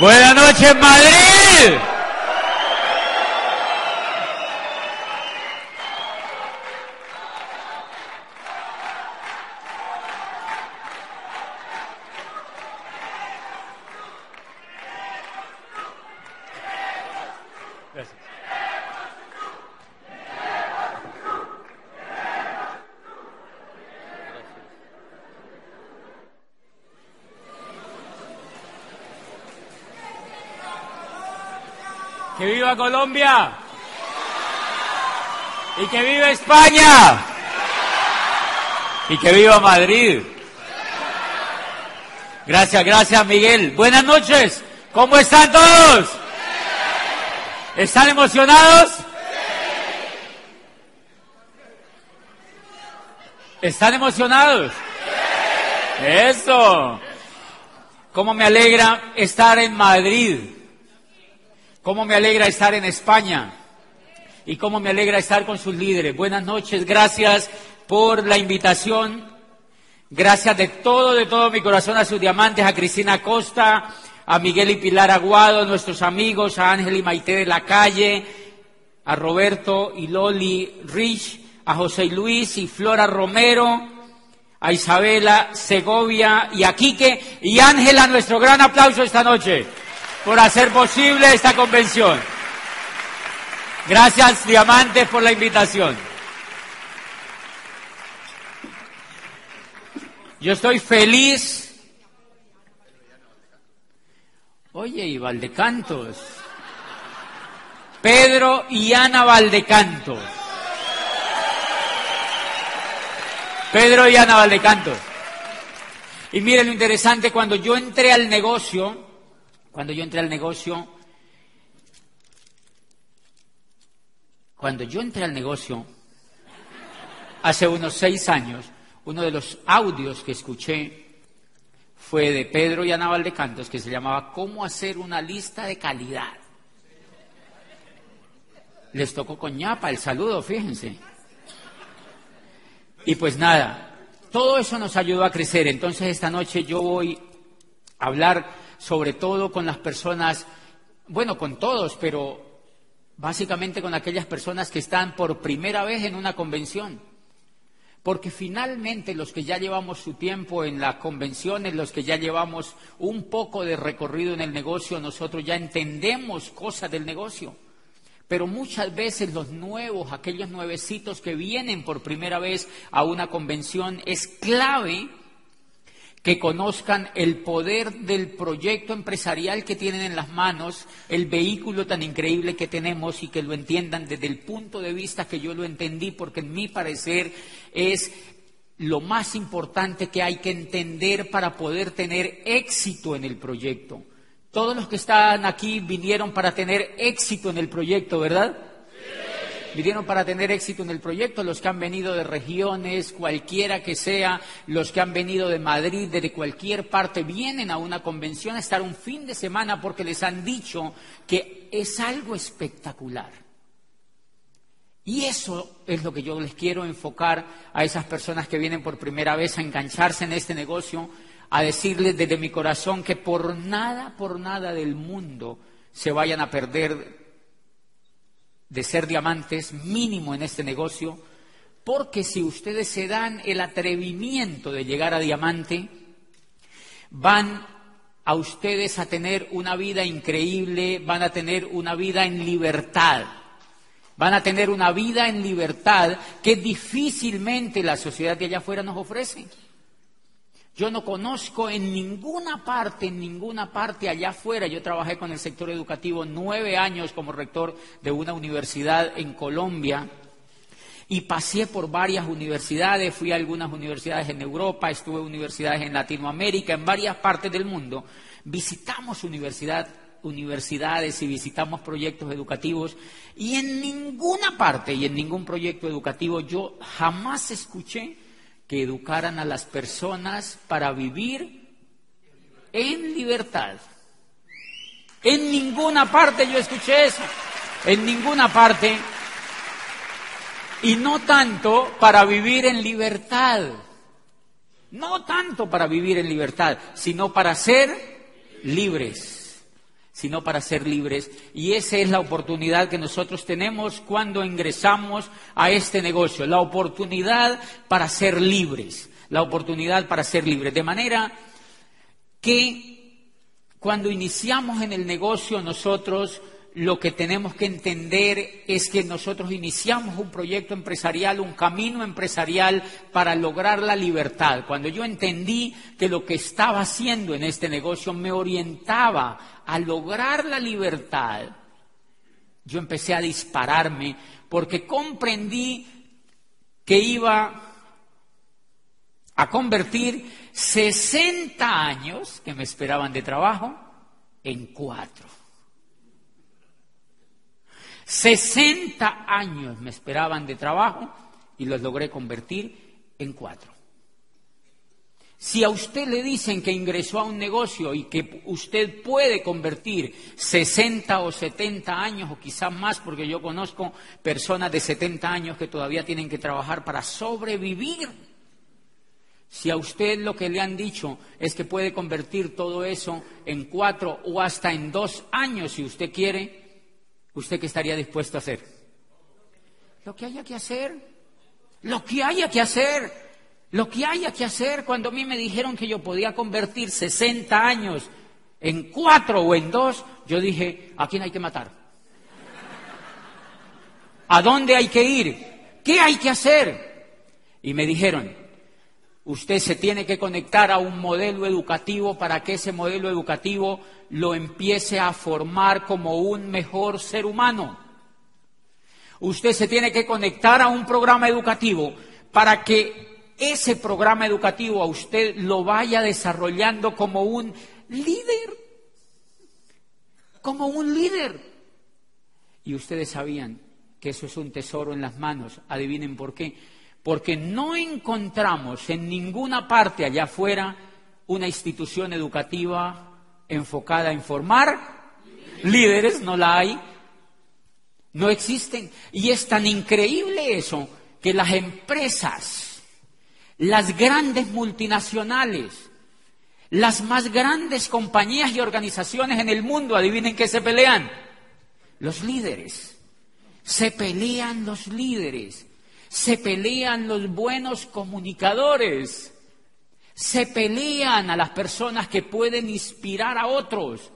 Buenas noches, Madrid. Gracias. ¡Que viva Colombia! ¡Y que viva España! ¡Y que viva Madrid! Gracias, gracias, Miguel. Buenas noches. ¿Cómo están todos? ¿Están emocionados? ¿Están emocionados? ¡Eso! ¿Cómo me alegra estar en Madrid? Cómo me alegra estar en España y cómo me alegra estar con sus líderes. Buenas noches, gracias por la invitación. Gracias de todo mi corazón a sus diamantes, a Cristina Costa, a Miguel y Pilar Aguado, a nuestros amigos, a Ángel y Maite de la Calle, a Roberto y Loli Rich, a José Luis y Flora Romero, a Isabela Segovia y a Quique y Ángela. Nuestro gran aplauso esta noche por hacer posible esta convención. Gracias, diamantes, por la invitación. Yo estoy feliz. Oye, y Valdecantos. Pedro y Ana Valdecantos. Pedro y Ana Valdecantos. Y miren lo interesante, cuando yo entré al negocio, hace unos 6 años, uno de los audios que escuché fue de Pedro y Ana Valdecantos, que se llamaba ¿Cómo hacer una lista de calidad? Les tocó con ñapa el saludo, fíjense. Y pues nada, todo eso nos ayudó a crecer. Entonces esta noche yo voy a hablar sobre todo con las personas, bueno, con todos, pero básicamente con aquellas personas que están por primera vez en una convención. Porque finalmente los que ya llevamos su tiempo en las convenciones, los que ya llevamos un poco de recorrido en el negocio, nosotros ya entendemos cosas del negocio. Pero muchas veces los nuevos, aquellos nuevecitos que vienen por primera vez a una convención, es clave que conozcan el poder del proyecto empresarial que tienen en las manos, el vehículo tan increíble que tenemos y que lo entiendan desde el punto de vista que yo lo entendí, porque en mi parecer es lo más importante que hay que entender para poder tener éxito en el proyecto. Todos los que están aquí vinieron para tener éxito en el proyecto, ¿verdad? Vinieron para tener éxito en el proyecto, los que han venido de regiones, cualquiera que sea, los que han venido de Madrid, desde cualquier parte, vienen a una convención a estar un fin de semana porque les han dicho que es algo espectacular. Y eso es lo que yo les quiero enfocar a esas personas que vienen por primera vez a engancharse en este negocio, a decirles desde mi corazón que por nada del mundo se vayan a perder de ser diamantes, mínimo en este negocio, porque si ustedes se dan el atrevimiento de llegar a diamante, van a ustedes a tener una vida increíble, van a tener una vida en libertad, van a tener una vida en libertad que difícilmente la sociedad de allá afuera nos ofrece. Yo no conozco en ninguna parte allá afuera. Yo trabajé con el sector educativo 9 años como rector de una universidad en Colombia y pasé por varias universidades, fui a algunas universidades en Europa, estuve en universidades en Latinoamérica, en varias partes del mundo. Visitamos universidades y visitamos proyectos educativos y en ninguna parte y en ningún proyecto educativo yo jamás escuché que educaran a las personas para vivir en libertad. En ninguna parte yo escuché eso, en ninguna parte. Y no tanto para vivir en libertad, no tanto para vivir en libertad, sino para ser libres. sino para ser libres. Y esa es la oportunidad que nosotros tenemos cuando ingresamos a este negocio, la oportunidad para ser libres, la oportunidad para ser libres. De manera que cuando iniciamos en el negocio nosotros lo que tenemos que entender es que nosotros iniciamos un proyecto empresarial, un camino empresarial para lograr la libertad. Cuando yo entendí que lo que estaba haciendo en este negocio me orientaba a lograr la libertad, yo empecé a dispararme porque comprendí que iba a convertir 60 años que me esperaban de trabajo en 4. 60 años me esperaban de trabajo y los logré convertir en 4. Si a usted le dicen que ingresó a un negocio y que usted puede convertir 60 o 70 años o quizás más, porque yo conozco personas de 70 años que todavía tienen que trabajar para sobrevivir. Si a usted lo que le han dicho es que puede convertir todo eso en 4 o hasta en 2 años si usted quiere, ¿usted qué estaría dispuesto a hacer? Lo que haya que hacer, lo que haya que hacer, lo que haya que hacer. Cuando a mí me dijeron que yo podía convertir 60 años en 4 o en 2, yo dije, ¿a quién hay que matar? ¿A dónde hay que ir? ¿Qué hay que hacer? Y me dijeron, usted se tiene que conectar a un modelo educativo para que ese modelo educativo lo empiece a formar como un mejor ser humano. Usted se tiene que conectar a un programa educativo para que ese programa educativo a usted lo vaya desarrollando como un líder. Como un líder. Y ustedes sabían que eso es un tesoro en las manos. Adivinen por qué. Porque no encontramos en ninguna parte allá afuera una institución educativa enfocada en formar líderes, no la hay, no existen. Y es tan increíble eso que las empresas, las grandes multinacionales, las más grandes compañías y organizaciones en el mundo, adivinen qué se pelean, los líderes. Se pelean los líderes. Se pelean los buenos comunicadores, se pelean a las personas que pueden inspirar a otros,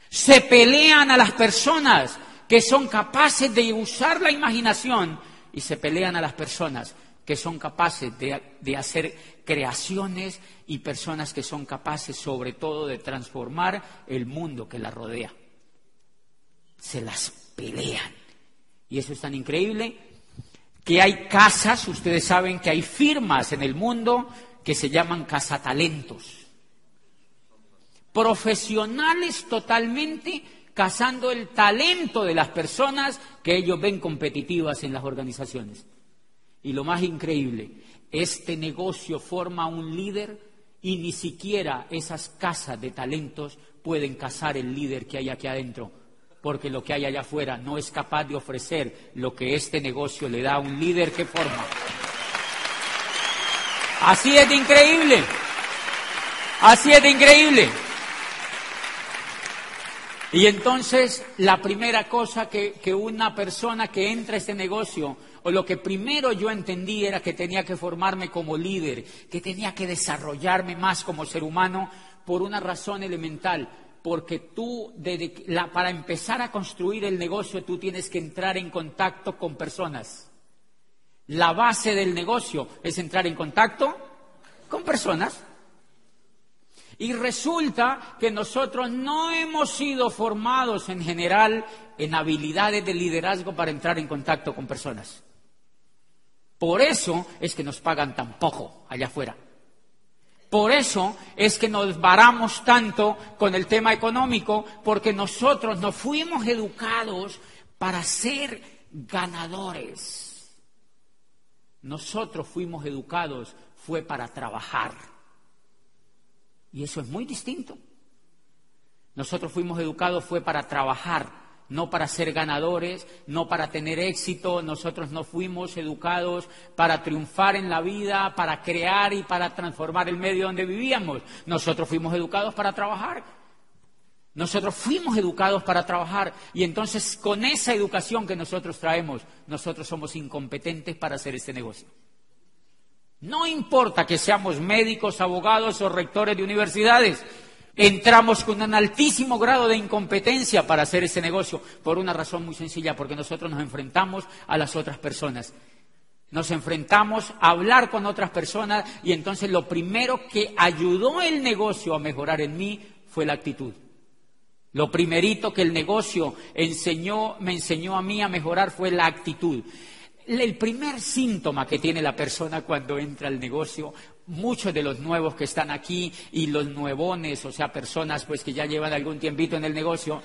se pelean a las personas que son capaces de usar la imaginación y se pelean a las personas que son capaces de hacer creaciones y personas que son capaces sobre todo de transformar el mundo que las rodea. Se las pelean y eso es tan increíble que hay casas, ustedes saben que hay firmas en el mundo que se llaman cazatalentos. Profesionales totalmente cazando el talento de las personas que ellos ven competitivas en las organizaciones. Y lo más increíble, este negocio forma un líder y ni siquiera esas casas de talentos pueden cazar el líder que hay aquí adentro. Porque lo que hay allá afuera no es capaz de ofrecer lo que este negocio le da a un líder que forma. Así es de increíble. Así es de increíble. Y entonces, la primera cosa que una persona que entra a este negocio, o lo que primero yo entendí era que tenía que formarme como líder, que tenía que desarrollarme más como ser humano por una razón elemental. Porque tú, para empezar a construir el negocio, tú tienes que entrar en contacto con personas. La base del negocio es entrar en contacto con personas. Y resulta que nosotros no hemos sido formados en general en habilidades de liderazgo para entrar en contacto con personas. Por eso es que nos pagan tan poco allá afuera. Por eso es que nos varamos tanto con el tema económico, porque nosotros no fuimos educados para ser ganadores. Nosotros fuimos educados fue para trabajar. Y eso es muy distinto. Nosotros fuimos educados fue para trabajar, no para ser ganadores, no para tener éxito. Nosotros no fuimos educados para triunfar en la vida, para crear y para transformar el medio donde vivíamos. Nosotros fuimos educados para trabajar. Nosotros fuimos educados para trabajar y entonces con esa educación que nosotros traemos, nosotros somos incompetentes para hacer este negocio. No importa que seamos médicos, abogados o rectores de universidades, entramos con un altísimo grado de incompetencia para hacer ese negocio por una razón muy sencilla, porque nosotros nos enfrentamos a las otras personas. Nos enfrentamos a hablar con otras personas y entonces lo primero que ayudó el negocio a mejorar en mí fue la actitud. Lo primerito que el negocio me enseñó a mí a mejorar fue la actitud. El primer síntoma que tiene la persona cuando entra al negocio, muchos de los nuevos que están aquí y los nuevones, o sea, personas pues que ya llevan algún tiempito en el negocio,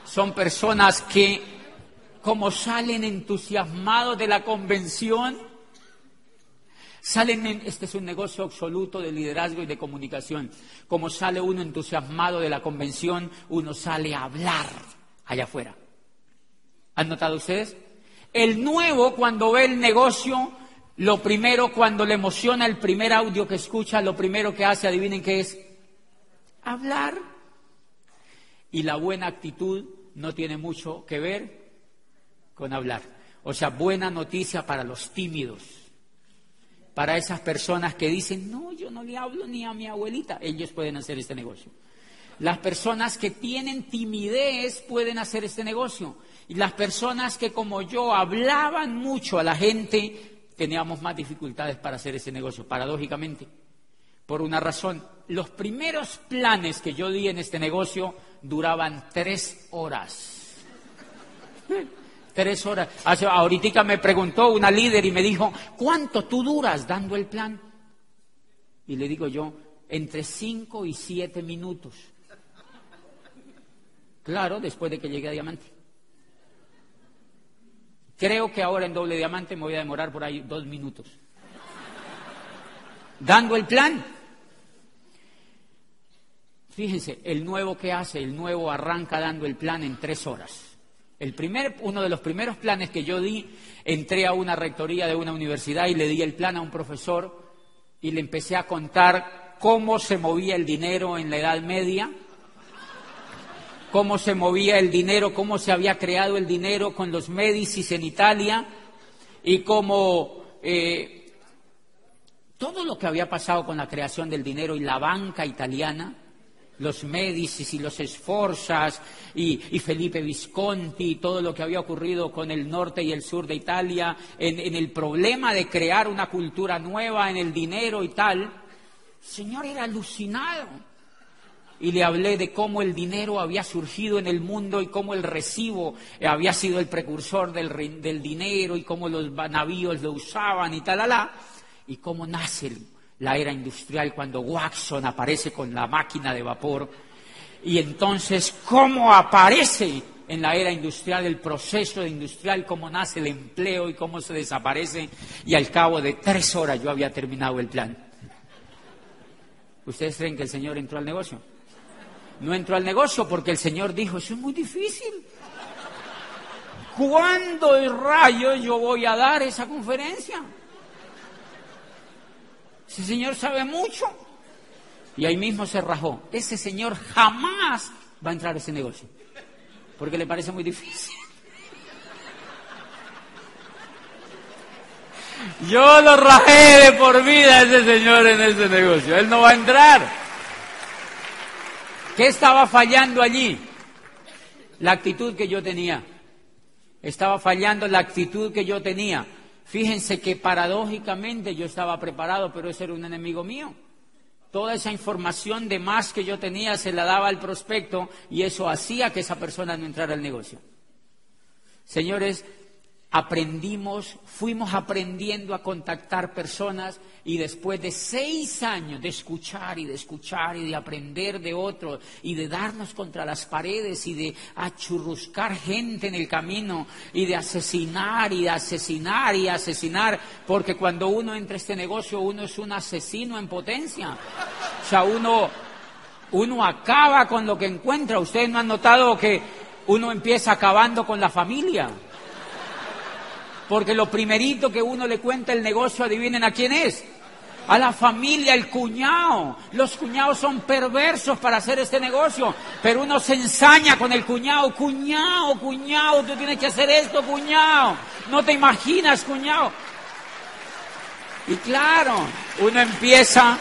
son personas que como salen entusiasmados de la convención, este es un negocio absoluto de liderazgo y de comunicación. Como sale uno entusiasmado de la convención, uno sale a hablar allá afuera. ¿Han notado ustedes? El nuevo, cuando ve el negocio, lo primero, cuando le emociona el primer audio que escucha, lo primero que hace, adivinen qué es, hablar. Y la buena actitud no tiene mucho que ver con hablar. O sea, buena noticia para los tímidos. Para esas personas que dicen, no, yo no le hablo ni a mi abuelita, ellos pueden hacer este negocio. Las personas que tienen timidez pueden hacer este negocio. Y las personas que como yo hablaban mucho a la gente, teníamos más dificultades para hacer ese negocio, paradójicamente. Por una razón, los primeros planes que yo di en este negocio duraban 3 horas. 3 horas. Ahorita me preguntó una líder y me dijo, ¿cuánto tú duras dando el plan? Y le digo yo, entre 5 y 7 minutos. Claro, después de que llegue a diamante. Creo que ahora en doble diamante me voy a demorar por ahí 2 minutos. Dando el plan. Fíjense, el nuevo que hace, el nuevo arranca dando el plan en 3 horas. Uno de los primeros planes que yo di, entré a una rectoría de una universidad y le di el plan a un profesor y le empecé a contar cómo se movía el dinero en la Edad Media, cómo se movía el dinero, cómo se había creado el dinero con los Médicis en Italia y cómo todo lo que había pasado con la creación del dinero y la banca italiana, los Médicis y los Sforzas y Felipe Visconti, todo lo que había ocurrido con el norte y el sur de Italia, en el problema de crear una cultura nueva en el dinero y tal. El Señor era alucinado. Y le hablé de cómo el dinero había surgido en el mundo y cómo el recibo había sido el precursor del dinero y cómo los navíos lo usaban y tal, y cómo nace la era industrial cuando Watson aparece con la máquina de vapor. Y entonces, cómo aparece en la era industrial el proceso industrial, cómo nace el empleo y cómo se desaparece. Y al cabo de 3 horas yo había terminado el plan. ¿Ustedes creen que el Señor entró al negocio? No entró al negocio porque el Señor dijo, eso es muy difícil. ¿Cuándo de rayos yo voy a dar esa conferencia? Ese señor sabe mucho. Y ahí mismo se rajó. Ese señor jamás va a entrar a ese negocio, porque le parece muy difícil. Yo lo rajé de por vida a ese señor en ese negocio. Él no va a entrar. ¿Qué estaba fallando allí? La actitud que yo tenía. Estaba fallando la actitud que yo tenía. Fíjense que paradójicamente yo estaba preparado, pero ese era un enemigo mío. Toda esa información de más que yo tenía se la daba al prospecto y eso hacía que esa persona no entrara al negocio. Señores, fuimos aprendiendo a contactar personas y después de 6 años de escuchar y de aprender de otros y de darnos contra las paredes y de achurruscar gente en el camino y de asesinar, porque cuando uno entra a este negocio uno es un asesino en potencia. O sea, uno acaba con lo que encuentra. Ustedes no han notado que uno empieza acabando con la familia. Porque lo primerito que uno le cuenta el negocio, adivinen a quién es. a la familia, el cuñado. Los cuñados son perversos para hacer este negocio, pero uno se ensaña con el cuñado. Cuñado, cuñado, tú tienes que hacer esto, cuñado. No te imaginas, cuñado. Y claro, uno empieza...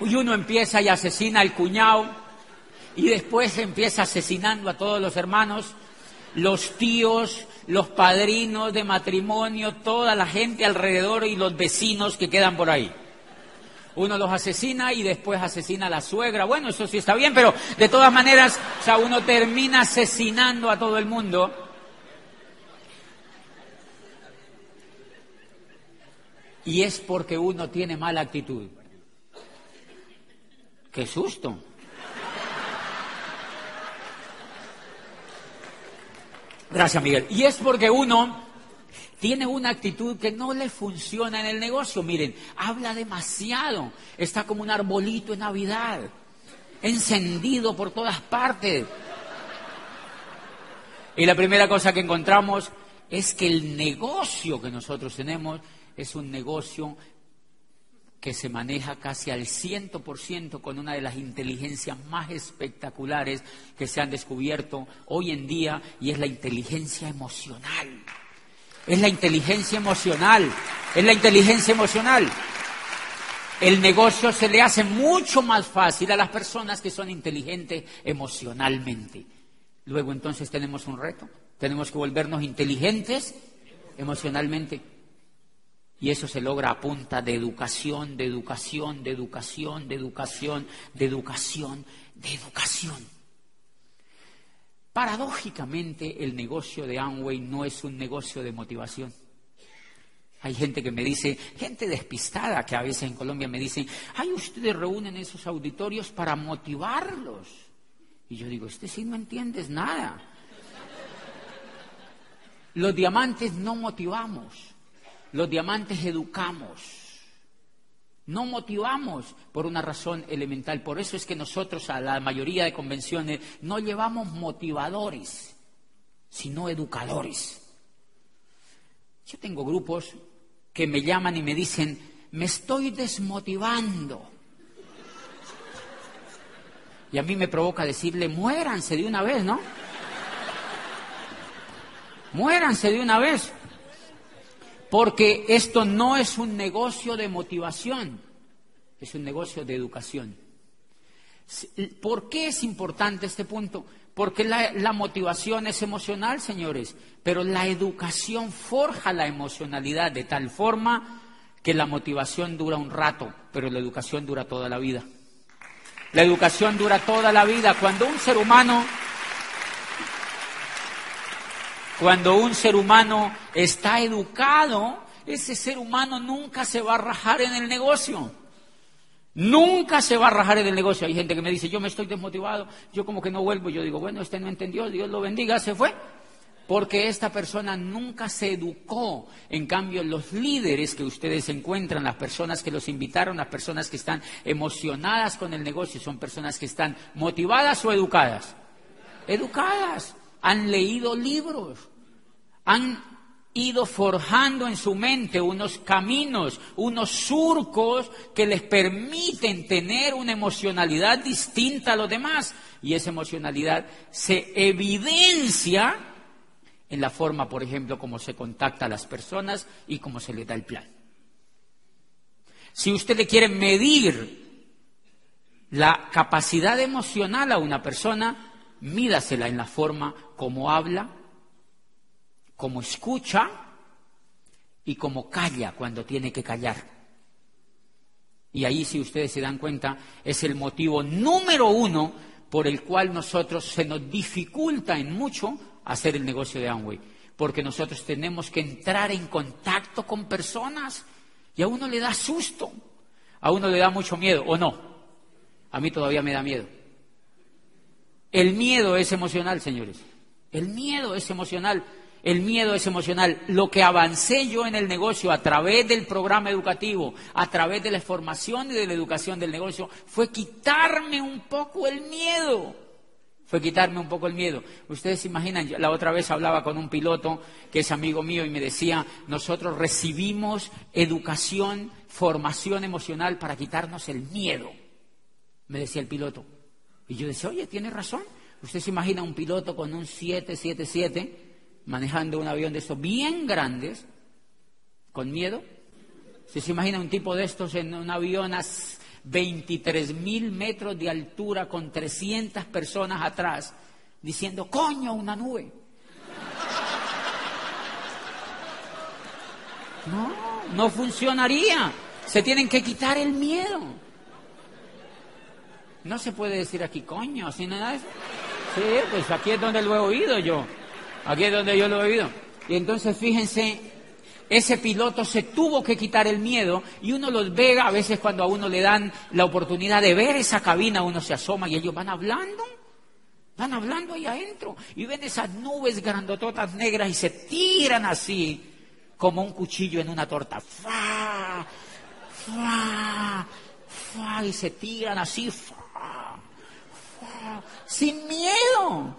Y uno empieza y asesina al cuñado, y después empieza asesinando a todos los hermanos, los tíos, los padrinos de matrimonio, toda la gente alrededor y los vecinos que quedan por ahí. Uno los asesina y después asesina a la suegra. Bueno, eso sí está bien, pero de todas maneras, o sea, uno termina asesinando a todo el mundo. Y es porque uno tiene mala actitud. ¡Qué susto! Gracias, Miguel. Y es porque uno tiene una actitud que no le funciona en el negocio. Miren, habla demasiado. Está como un arbolito en Navidad, encendido por todas partes. Y la primera cosa que encontramos es que el negocio que nosotros tenemos es un negocio que se maneja casi al 100% con una de las inteligencias más espectaculares que se han descubierto hoy en día, y es la inteligencia emocional. Es la inteligencia emocional, es la inteligencia emocional. El negocio se le hace mucho más fácil a las personas que son inteligentes emocionalmente. Luego entonces tenemos un reto, tenemos que volvernos inteligentes emocionalmente. Y eso se logra a punta de educación, de educación, de educación, de educación, de educación, de educación. Paradójicamente, el negocio de Amway no es un negocio de motivación. Hay gente que me dice, gente despistada que a veces en Colombia me dicen, ay, ustedes reúnen esos auditorios para motivarlos. Y yo digo, sí no entiendes nada. Los diamantes no motivamos. Los diamantes educamos, no motivamos por una razón elemental. Por eso es que nosotros a la mayoría de convenciones no llevamos motivadores, sino educadores. Yo tengo grupos que me llaman y me dicen, me estoy desmotivando. Y a mí me provoca decirle, muéranse de una vez, ¿no? Muéranse de una vez. Porque esto no es un negocio de motivación, es un negocio de educación. ¿Por qué es importante este punto? Porque la motivación es emocional, señores, pero la educación forja la emocionalidad de tal forma que la motivación dura un rato, pero la educación dura toda la vida. La educación dura toda la vida. Cuando un ser humano está educado, ese ser humano nunca se va a rajar en el negocio. Nunca se va a rajar en el negocio. Hay gente que me dice, yo me estoy desmotivado, yo como que no vuelvo. Yo digo, bueno, no entendió, Dios lo bendiga, se fue. Porque esta persona nunca se educó. En cambio, los líderes que ustedes encuentran, las personas que los invitaron, las personas que están emocionadas con el negocio, son personas que están motivadas o educadas. Educadas. Han leído libros, han ido forjando en su mente unos caminos, unos surcos que les permiten tener una emocionalidad distinta a los demás. Y esa emocionalidad se evidencia en la forma, por ejemplo, como se contacta a las personas y cómo se les da el plan. Si usted le quiere medir la capacidad emocional a una persona, mídasela en la forma como habla, como escucha y como calla cuando tiene que callar. Y ahí, si ustedes se dan cuenta, es el motivo número uno por el cual nosotros se nos dificulta en mucho hacer el negocio de Amway. Porque nosotros tenemos que entrar en contacto con personas y a uno le da susto, a uno le da mucho miedo, ¿o no? A mí todavía me da miedo. El miedo es emocional, señores. El miedo es emocional. El miedo es emocional. Lo que avancé yo en el negocio a través del programa educativo, a través de la formación y de la educación del negocio, fue quitarme un poco el miedo. Fue quitarme un poco el miedo. Ustedes se imaginan, la otra vez hablaba con un piloto que es amigo mío y me decía, nosotros recibimos educación, formación emocional para quitarnos el miedo, me decía el piloto. Y yo decía, oye, tiene razón. Usted se imagina un piloto con un 777 manejando un avión de estos bien grandes, con miedo. ¿Usted se imagina un tipo de estos en un avión a 23.000 metros de altura con 300 personas atrás diciendo, coño, una nube? No funcionaría. Se tienen que quitar el miedo. No se puede decir aquí, coño, así nada de eso. Sí, pues aquí es donde lo he oído yo. Aquí es donde yo lo he oído. Y entonces, fíjense, ese piloto se tuvo que quitar el miedo y uno los ve, a veces cuando a uno le dan la oportunidad de ver esa cabina, uno se asoma y ellos van hablando ahí adentro y ven esas nubes grandototas negras y se tiran así como un cuchillo en una torta. ¡Fa! ¡Fa! ¡Fa! Y se tiran así, ¡fa! ¡Fa! Sin miedo,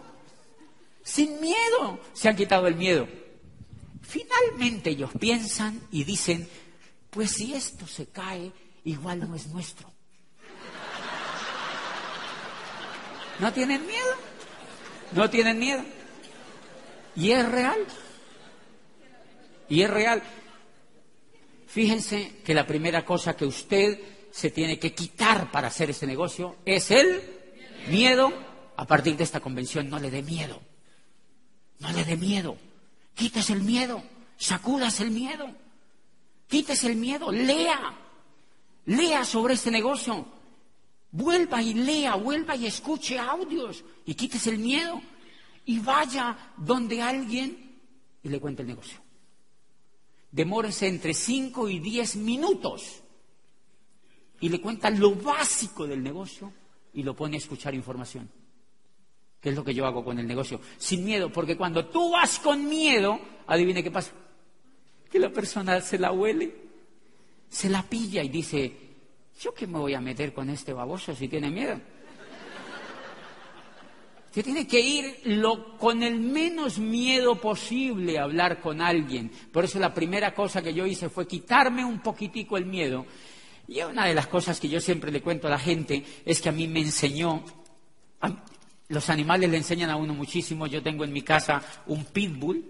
se han quitado el miedo. Finalmente ellos piensan y dicen, pues si esto se cae, igual no es nuestro. ¿No tienen miedo? ¿No tienen miedo? Y es real. Y es real. Fíjense que la primera cosa que usted se tiene que quitar para hacer este negocio es el miedo. A partir de esta convención, no le dé miedo. No le dé miedo. Quítese el miedo, sacúdase el miedo, quítese el miedo, lea sobre este negocio, vuelva y escuche audios y quítese el miedo y vaya donde alguien y le cuente el negocio. Demórese entre 5 y 10 minutos y le cuenta lo básico del negocio y lo pone a escuchar información. ¿Qué es lo que yo hago con el negocio? Sin miedo, porque cuando tú vas con miedo, adivine qué pasa. Que la persona se la huele, se la pilla y dice, ¿yo qué me voy a meter con este baboso si tiene miedo? Usted tiene que ir con el menos miedo posible a hablar con alguien. Por eso la primera cosa que yo hice fue quitarme un poquitico el miedo. Y una de las cosas que yo siempre le cuento a la gente es que a mí me enseñó... Los animales le enseñan a uno muchísimo. Yo tengo en mi casa un pitbull,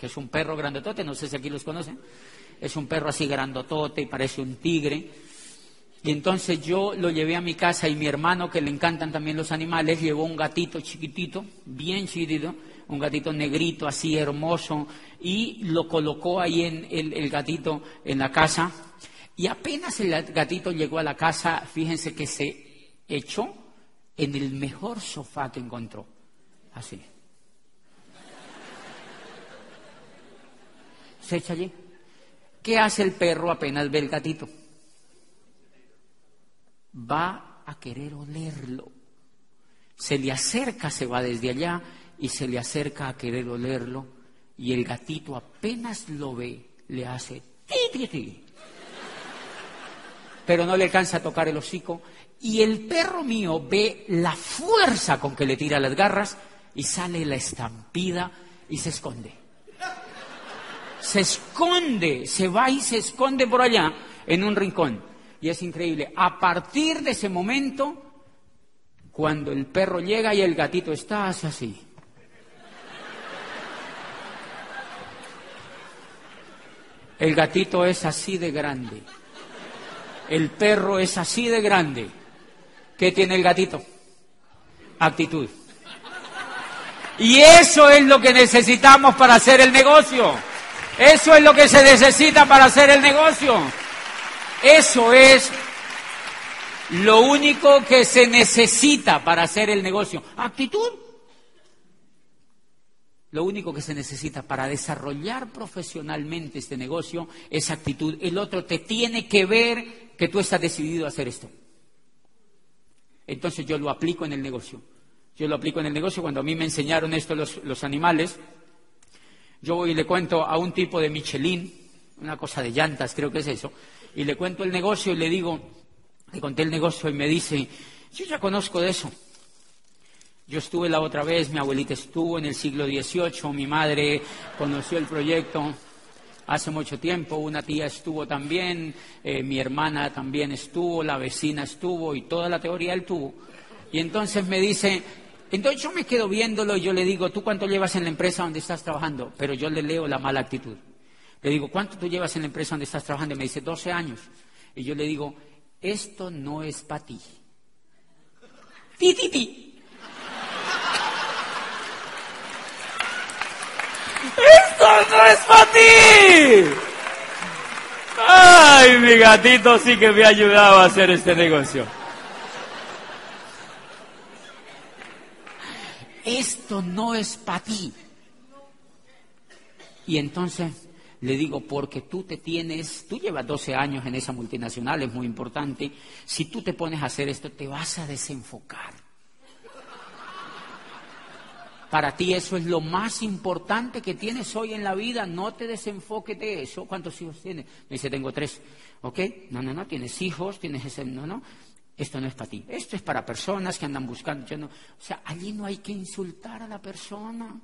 que es un perro grandotote, no sé si aquí los conocen. Es un perro así grandotote y parece un tigre. Y entonces yo lo llevé a mi casa y mi hermano, que le encantan también los animales, llevó un gatito chiquitito, bien chiquitito, un gatito negrito así hermoso, y lo colocó ahí el gatito en la casa. Y apenas el gatito llegó a la casa, fíjense que se echó en el mejor sofá que encontró. Así. Se echa allí. ¿Qué hace el perro apenas ve el gatito? Va a querer olerlo. Se le acerca, se va desde allá y se le acerca a querer olerlo. Y el gatito apenas lo ve, le hace ti, ti, ti. Pero no le alcanza a tocar el hocico. Y el perro mío ve la fuerza con que le tira las garras y sale la estampida y se esconde. Se esconde, se va y se esconde por allá en un rincón. Y es increíble. A partir de ese momento, cuando el perro llega y el gatito está, hace así. El gatito es así de grande. El perro es así de grande. ¿Qué tiene el gatito? Actitud. Y eso es lo que necesitamos para hacer el negocio. Eso es lo que se necesita para hacer el negocio. Eso es lo único que se necesita para hacer el negocio. Actitud. Lo único que se necesita para desarrollar profesionalmente este negocio es actitud. El otro te tiene que ver que tú estás decidido a hacer esto. Entonces yo lo aplico en el negocio. Yo lo aplico en el negocio. Cuando a mí me enseñaron esto los animales, yo voy y le cuento a un tipo de Michelin, una cosa de llantas, creo que es eso, y le cuento el negocio y le conté el negocio y me dice, yo ya conozco de eso. Yo estuve la otra vez, mi abuelita estuvo en el siglo XVIII, mi madre conoció el proyecto hace mucho tiempo, una tía estuvo también, mi hermana también estuvo, la vecina estuvo y toda la teoría él tuvo. Y entonces me dice, entonces yo me quedo viéndolo y yo le digo, ¿tú cuánto llevas en la empresa donde estás trabajando? Pero yo le leo la mala actitud. Le digo, ¿cuánto tú llevas en la empresa donde estás trabajando? Y me dice, 12 años. Y yo le digo, esto no es para ti. Ti, ti, ti. ¡Esto no es para ti! ¡Ay, mi gatito sí que me ha ayudado a hacer este negocio! Esto no es para ti. Y entonces le digo, porque tú llevas 12 años en esa multinacional, es muy importante. Si tú te pones a hacer esto, te vas a desenfocar. Para ti eso es lo más importante que tienes hoy en la vida, no te desenfoques de eso. ¿Cuántos hijos tienes? Me dice, tengo 3. ¿Ok? No, tienes hijos, tienes ese... No, esto no es para ti. Esto es para personas que andan buscando... O sea, allí no hay que insultar a la persona.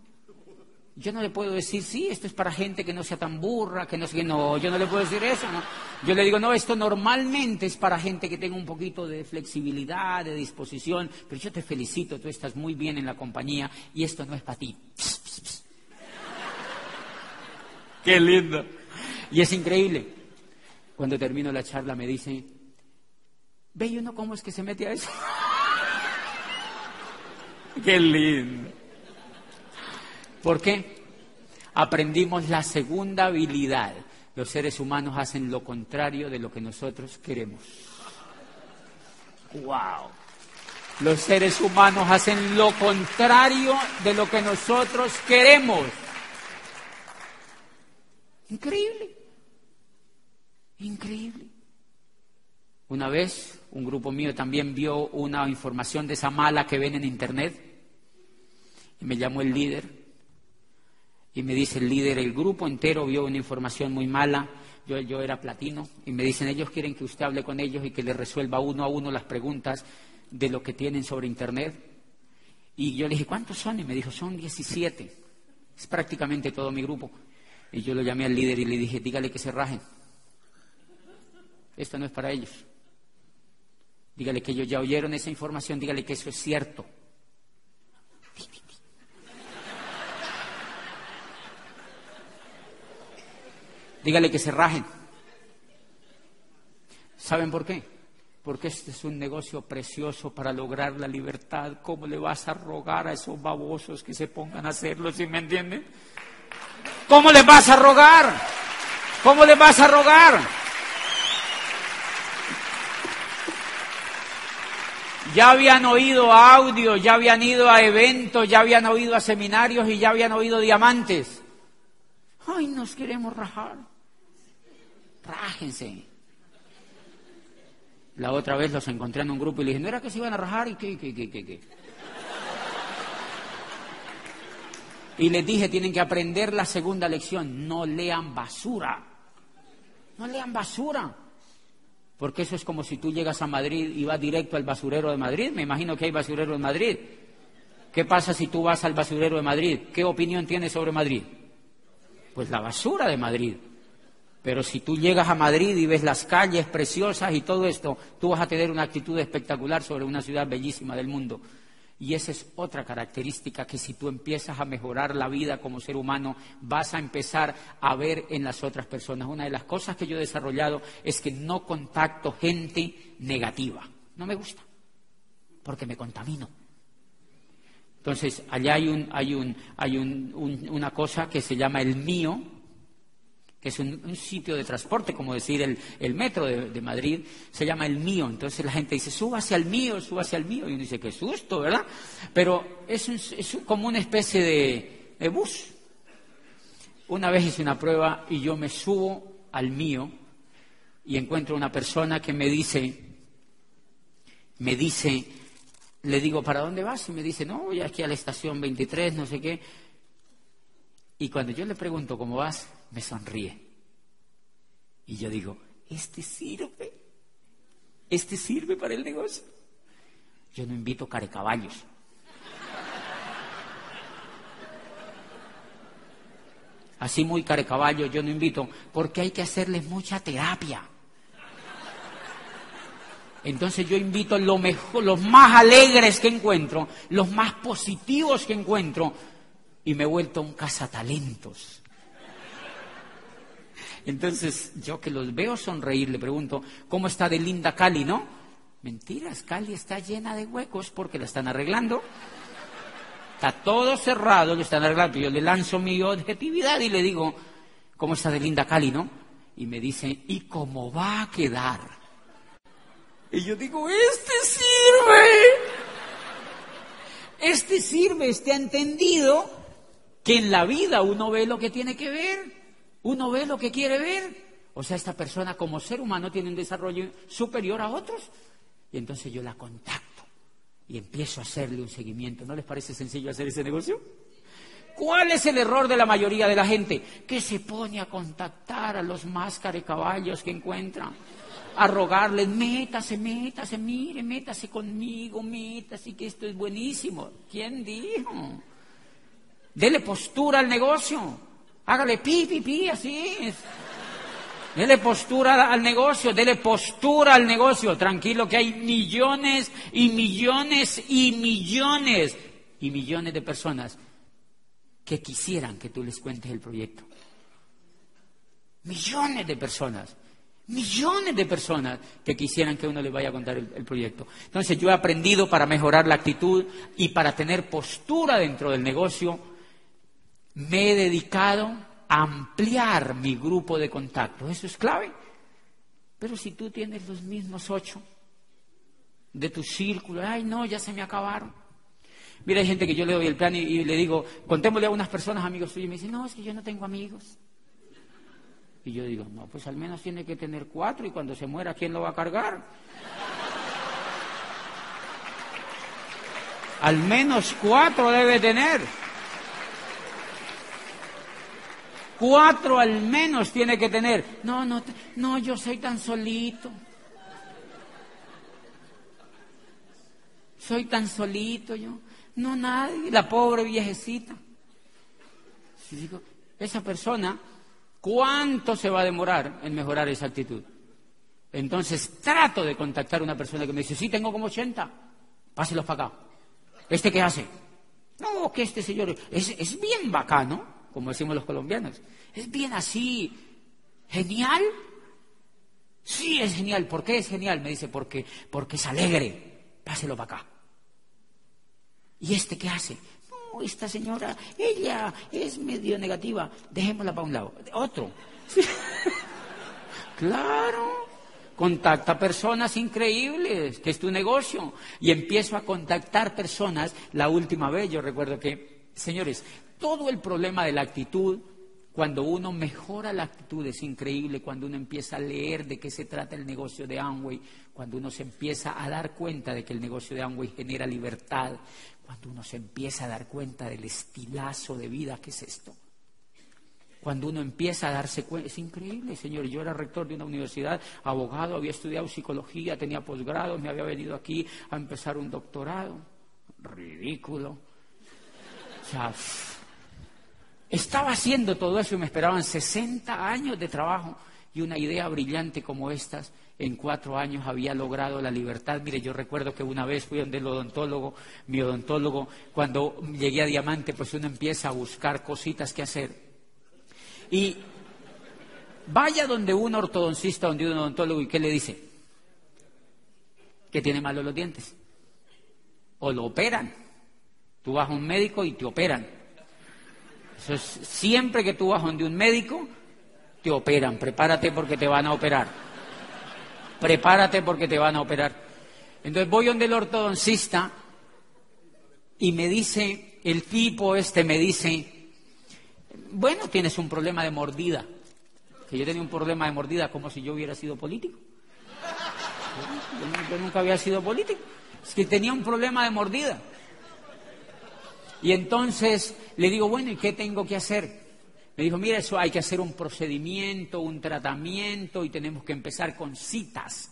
Yo no le puedo decir, sí, esto es para gente que no sea tan burra, que no sé qué. No, yo no le puedo decir eso, ¿no? Yo le digo, no, esto normalmente es para gente que tenga un poquito de flexibilidad, de disposición, pero yo te felicito, tú estás muy bien en la compañía y esto no es para ti. Pss, pss, pss. ¡Qué lindo! Y es increíble. Cuando termino la charla me dice, ¿ve y uno cómo es que se mete a eso? ¡Qué lindo! ¿Por qué? Aprendimos la segunda habilidad. Los seres humanos hacen lo contrario de lo que nosotros queremos. ¡Wow! Los seres humanos hacen lo contrario de lo que nosotros queremos. Increíble. Increíble. Una vez, un grupo mío también vio una información de esa mala que ven en internet. Y me llamó el líder. Y me dice el líder, el grupo entero vio una información muy mala, yo era platino, y me dicen, ellos quieren que usted hable con ellos y que les resuelva uno a uno las preguntas de lo que tienen sobre Internet. Y yo le dije, ¿cuántos son? Y me dijo, son 17. Es prácticamente todo mi grupo. Y yo lo llamé al líder y le dije, dígale que se rajen. Esto no es para ellos. Dígale que ellos ya oyeron esa información, dígale que eso es cierto. Dígale que se rajen. ¿Saben por qué? Porque este es un negocio precioso para lograr la libertad. ¿Cómo le vas a rogar a esos babosos que se pongan a hacerlo, si me entienden? ¿Cómo les vas a rogar? ¿Cómo les vas a rogar? Ya habían oído audio, ya habían ido a eventos, ya habían oído a seminarios y ya habían oído diamantes. Ay, nos queremos rajar. Rájense. La otra vez los encontré en un grupo y le dije, ¿no era que se iban a rajar? ¿Y qué? Y les dije, tienen que aprender la segunda lección, no lean basura. No lean basura. Porque eso es como si tú llegas a Madrid y vas directo al basurero de Madrid. Me imagino que hay basurero en Madrid. ¿Qué pasa si tú vas al basurero de Madrid? ¿Qué opinión tienes sobre Madrid? Pues la basura de Madrid. Pero si tú llegas a Madrid y ves las calles preciosas y todo esto, tú vas a tener una actitud espectacular sobre una ciudad bellísima del mundo. Y esa es otra característica que si tú empiezas a mejorar la vida como ser humano, vas a empezar a ver en las otras personas. Una de las cosas que yo he desarrollado es que no contacto gente negativa. No me gusta, porque me contamino. Entonces, allá hay una cosa que se llama el mío, que es un sitio de transporte, como decir el metro de Madrid, se llama el mío. Entonces la gente dice, súbase al mío. Y uno dice, qué susto, ¿verdad? Pero es como una especie de bus. Una vez hice una prueba y yo me subo al mío y encuentro una persona que me dice, le digo, ¿para dónde vas? Y me dice, no, voy aquí a la estación 23, no sé qué. Y cuando yo le pregunto cómo vas, me sonríe. Y yo digo, este sirve para el negocio. Yo no invito carecaballos. así muy carecaballo, yo no invito, porque hay que hacerles mucha terapia. Entonces yo invito lo mejor, los más alegres que encuentro, los más positivos que encuentro, y me he vuelto un cazatalentos. Entonces yo que los veo sonreír, le pregunto, ¿cómo está de linda Cali, no? Mentiras, Cali está llena de huecos porque la están arreglando. Está todo cerrado, lo están arreglando. Yo le lanzo mi objetividad y le digo, ¿cómo está de linda Cali, no? Y me dice, ¿y cómo va a quedar? Y yo digo, este sirve, este ha entendido que en la vida uno ve lo que tiene que ver, uno ve lo que quiere ver. O sea, esta persona como ser humano tiene un desarrollo superior a otros. Y entonces yo la contacto y empiezo a hacerle un seguimiento. ¿No les parece sencillo hacer ese negocio? ¿Cuál es el error de la mayoría de la gente? Que se pone a contactar a los más carecaballos que encuentran, a rogarles, métase, mire, métase conmigo, métase, que esto es buenísimo. ¿Quién dijo? Dele postura al negocio, hágale pi, así es. Dele postura al negocio, dele postura al negocio. Tranquilo que hay millones y millones y millones y millones de personas que quisieran que tú les cuentes el proyecto. Millones de personas que quisieran que uno les vaya a contar el proyecto. Entonces yo he aprendido para mejorar la actitud y para tener postura dentro del negocio, me he dedicado a ampliar mi grupo de contactos. Eso es clave. Pero si tú tienes los mismos 8 de tu círculo, ay no, ya se me acabaron. Mira, hay gente que yo le doy el plan y le digo, contémosle a unas personas, amigos suyos, y me dicen, no, es que yo no tengo amigos. Y yo digo, no, pues al menos tiene que tener 4 y cuando se muera, ¿quién lo va a cargar? Al menos 4 debe tener. 4 al menos tiene que tener. No, yo soy tan solito. Soy tan solito yo. No, nadie. La pobre viejecita. Si digo, esa persona, ¿cuánto se va a demorar en mejorar esa actitud? Entonces trato de contactar a una persona que me dice, sí, tengo como 80. Páselos para acá. ¿Este qué hace? No, que este señor es bien bacano, como decimos los colombianos. Es bien así. ¿Genial? Sí, es genial. ¿Por qué es genial? Me dice, porque es alegre. Páselo para acá. ¿Y este qué hace? No, esta señora, ella es medio negativa. Dejémosla para un lado. Otro. Claro. Contacta personas increíbles, que es tu negocio. Y empiezo a contactar personas. La última vez yo recuerdo que, señores, todo el problema de la actitud, cuando uno mejora la actitud, es increíble. Cuando uno empieza a leer de qué se trata el negocio de Amway, cuando uno se empieza a dar cuenta de que el negocio de Amway genera libertad, cuando uno se empieza a dar cuenta del estilazo de vida que es esto. Cuando uno empieza a darse cuenta, es increíble, señor. Yo era rector de una universidad, abogado, había estudiado psicología, tenía posgrado, me había venido aquí a empezar un doctorado. Ridículo. O sea, estaba haciendo todo eso y me esperaban 60 años de trabajo y una idea brillante como estas. En 4 años había logrado la libertad. Mire, yo recuerdo que una vez fui donde el odontólogo, mi odontólogo, cuando llegué a Diamante, pues uno empieza a buscar cositas que hacer. Y vaya donde un ortodoncista, donde un odontólogo, ¿y qué le dice? Que tiene malos los dientes. O lo operan. Tú vas a un médico y te operan. Eso es, siempre que tú vas donde un médico, te operan. Prepárate porque te van a operar. Prepárate porque te van a operar. Entonces voy donde el ortodoncista y me dice, el tipo me dice, bueno, tienes un problema de mordida. Que yo tenía un problema de mordida como si yo hubiera sido político. Yo nunca había sido político. Es que tenía un problema de mordida. Y entonces le digo, bueno, ¿y qué tengo que hacer? Me dijo, mira, eso hay que hacer un procedimiento, un tratamiento y tenemos que empezar con citas.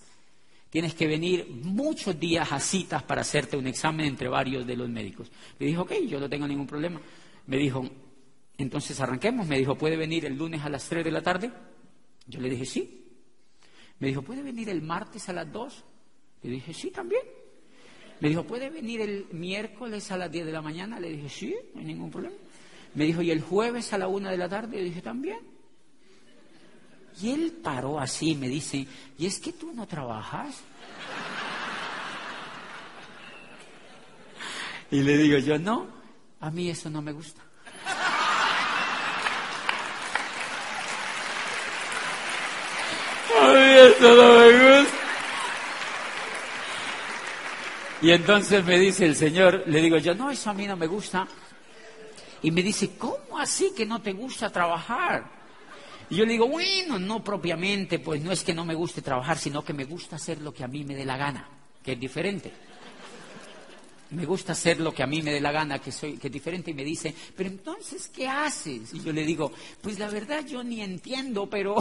Tienes que venir muchos días a citas para hacerte un examen entre varios de los médicos. Le dije, ok, yo no tengo ningún problema. Me dijo, Entonces arranquemos. Me dijo, ¿puede venir el lunes a las 3 de la tarde? Yo le dije, sí. Me dijo, ¿puede venir el martes a las 2? Le dije, sí, también. Me dijo, ¿puede venir el miércoles a las 10 de la mañana? Le dije, sí, no hay ningún problema. Me dijo, ¿y el jueves a la 1 de la tarde? Le dije, también. Y él paró así y me dice, ¿y es que tú no trabajas? Y le digo yo, no, a mí eso no me gusta. A mí eso no me gusta. Y entonces me dice el Señor, le digo yo, no, eso a mí no me gusta. Y me dice, ¿cómo así que no te gusta trabajar? Y yo le digo, bueno, no propiamente, pues no es que no me guste trabajar, sino que me gusta hacer lo que a mí me dé la gana, que es diferente. Me gusta hacer lo que a mí me dé la gana, que es diferente. Y me dice, pero entonces, ¿qué haces? Y yo le digo, pues la verdad yo ni entiendo, pero...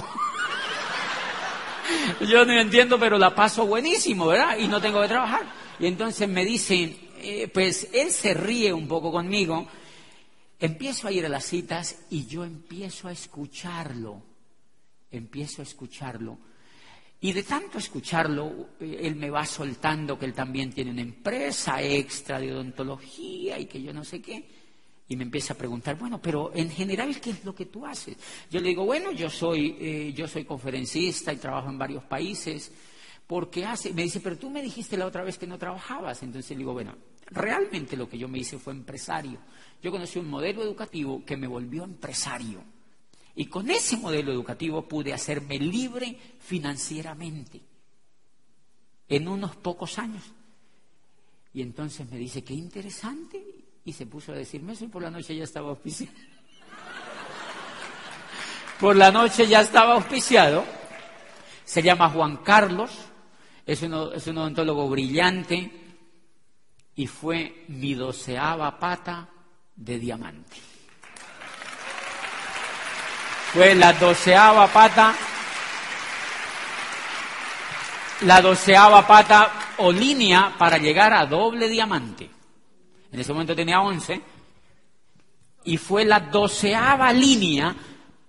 yo no entiendo, pero la paso buenísimo, ¿verdad? Y no tengo que trabajar. Y entonces me dice, pues él se ríe un poco conmigo. Empiezo a ir a las citas y yo empiezo a escucharlo. Y de tanto escucharlo, él me va soltando que él también tiene una empresa extra de odontología y que yo no sé qué. Y me empieza a preguntar, bueno, pero en general, ¿qué es lo que tú haces? Yo le digo, bueno, yo soy conferencista y trabajo en varios países. Me dice, pero tú me dijiste la otra vez que no trabajabas. Entonces le digo, bueno, realmente lo que yo me hice fue empresario. Yo conocí un modelo educativo que me volvió empresario. Y con ese modelo educativo pude hacerme libre financieramente en unos pocos años. Y entonces me dice, qué interesante. Y se puso a decirme eso y por la noche ya estaba auspiciado. Por la noche ya estaba auspiciado. Se llama Juan Carlos. Es un odontólogo brillante y fue mi 12ª pata de diamante. Fue la 12ª pata o línea para llegar a doble diamante. En ese momento tenía 11 y fue la 12ª línea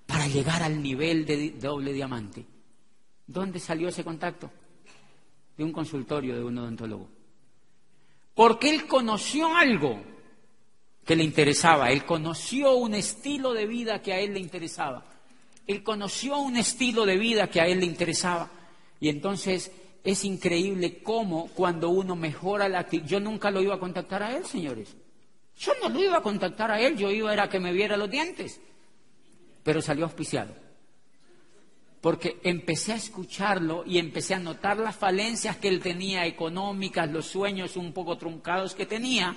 para llegar al nivel de doble diamante. ¿Dónde salió ese contacto? De un consultorio de un odontólogo. Porque él conoció algo que le interesaba, él conoció un estilo de vida que a él le interesaba. Y entonces es increíble cómo cuando uno mejora la actitud. Yo nunca lo iba a contactar a él, señores. Yo no lo iba a contactar a él, yo iba a que me viera los dientes. Pero salió auspiciado. Porque empecé a escucharlo y empecé a notar las falencias que él tenía económicas, los sueños un poco truncados que tenía,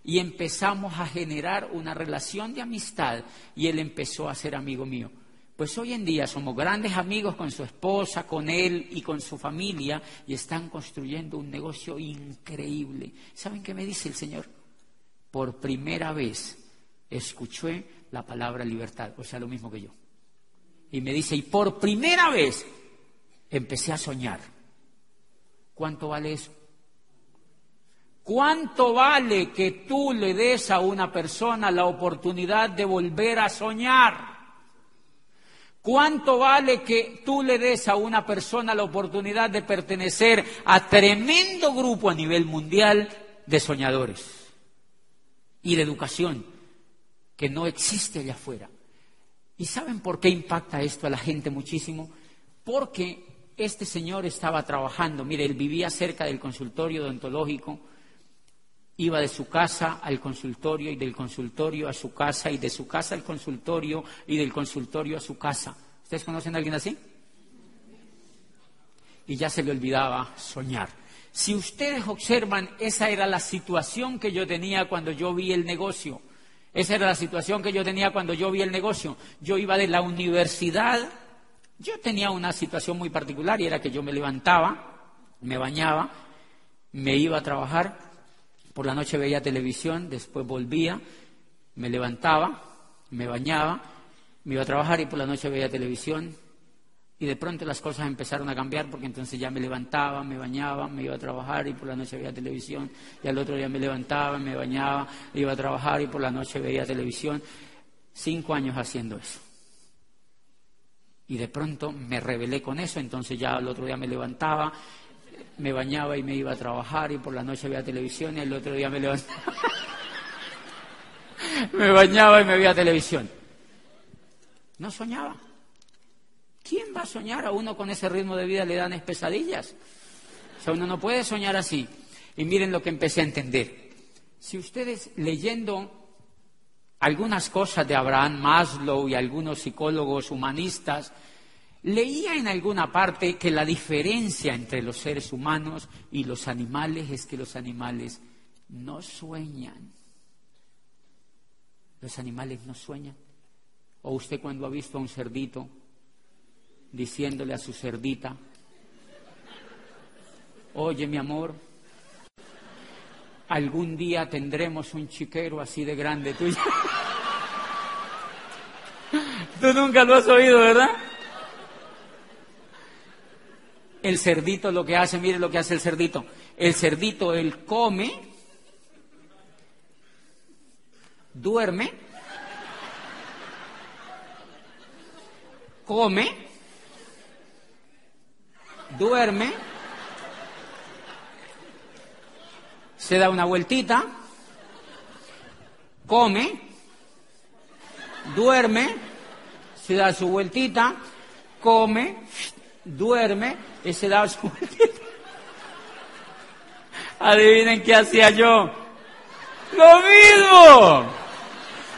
y empezamos a generar una relación de amistad y él empezó a ser amigo mío. Pues hoy en día somos grandes amigos con su esposa, con él y con su familia y están construyendo un negocio increíble. ¿Saben qué me dice el Señor? Por primera vez escuché la palabra libertad, o sea, lo mismo que yo. Y me dice, y por primera vez empecé a soñar. ¿Cuánto vale eso? ¿Cuánto vale que tú le des a una persona la oportunidad de volver a soñar? ¿Cuánto vale que tú le des a una persona la oportunidad de pertenecer a tremendo grupo a nivel mundial de soñadores y de educación que no existe allá afuera? ¿Y saben por qué impacta esto a la gente muchísimo? Porque este señor estaba trabajando, mire, él vivía cerca del consultorio odontológico, iba de su casa al consultorio y del consultorio a su casa y de su casa al consultorio y del consultorio a su casa. ¿Ustedes conocen a alguien así? Y ya se le olvidaba soñar. Si ustedes observan, esa era la situación que yo tenía cuando yo vi el negocio. Esa era la situación que yo tenía cuando yo vi el negocio. Yo iba de la universidad, yo tenía una situación muy particular y era que yo me levantaba, me bañaba, me iba a trabajar, por la noche veía televisión, después volvía, me levantaba, me bañaba, me iba a trabajar y por la noche veía televisión. Y de pronto las cosas empezaron a cambiar porque entonces ya me levantaba, me bañaba, me iba a trabajar y por la noche veía televisión. Y al otro día me levantaba, me bañaba, iba a trabajar y por la noche veía televisión. 5 años haciendo eso. Y de pronto me rebelé con eso, entonces ya el otro día me levantaba, me bañaba y me iba a trabajar y por la noche veía televisión y el otro día me levantaba, me bañaba y me veía televisión. No soñaba. ¿Quién va a soñar? A uno con ese ritmo de vida le dan pesadillas. O sea, uno no puede soñar así. Y miren lo que empecé a entender. Si ustedes leyendo algunas cosas de Abraham Maslow y algunos psicólogos humanistas, leía en alguna parte que la diferencia entre los seres humanos y los animales es que los animales no sueñan. Los animales no sueñan. ¿O usted cuando ha visto a un cerdito diciéndole a su cerdita, oye mi amor, algún día tendremos un chiquero así de grande tuyo? Tú nunca lo has oído, ¿verdad? El cerdito lo que hace, mire lo que hace el cerdito. El cerdito, él come, duerme, duerme, se da una vueltita, come, duerme, se da su vueltita, come, duerme y se da su vueltita. Adivinen qué hacía yo.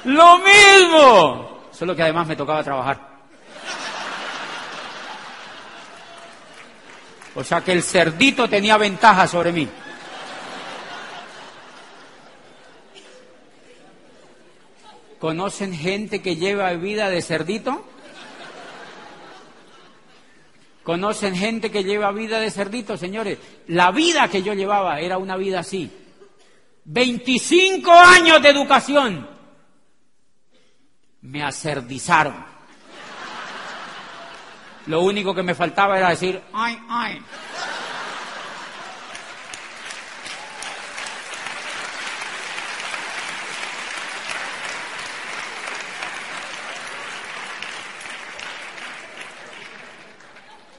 Lo mismo. Solo que además me tocaba trabajar. O sea que el cerdito tenía ventaja sobre mí. ¿Conocen gente que lleva vida de cerdito? ¿Conocen gente que lleva vida de cerdito, señores? La vida que yo llevaba era una vida así. 25 años de educación. Me acerdizaron. Lo único que me faltaba era decir, ay, ay.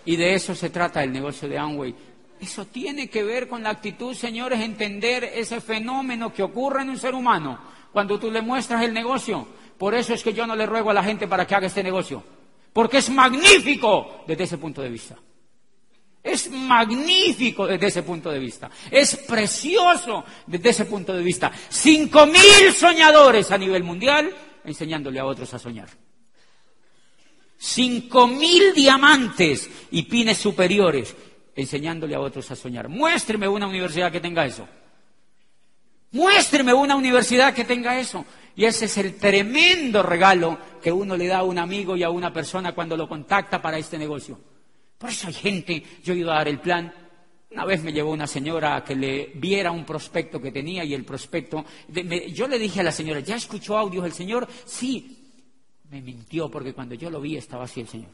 Y de eso se trata el negocio de Amway. Eso tiene que ver con la actitud, señores, entender ese fenómeno que ocurre en un ser humano cuando tú le muestras el negocio. Por eso es que yo no le ruego a la gente para que haga este negocio, porque es magnífico desde ese punto de vista. Es magnífico desde ese punto de vista. Es precioso desde ese punto de vista. 5.000 soñadores a nivel mundial enseñándole a otros a soñar. 5.000 diamantes y pines superiores enseñándole a otros a soñar. Muéstreme una universidad que tenga eso. Muéstreme una universidad que tenga eso. Y ese es el tremendo regalo que uno le da a un amigo y a una persona cuando lo contacta para este negocio. Por eso hay gente, yo he ido a dar el plan. Una vez me llevó una señora a que le viera un prospecto que tenía y el prospecto... yo le dije a la señora, ¿ya escuchó audios del señor? Sí. Me mintió porque cuando yo lo vi estaba así el señor.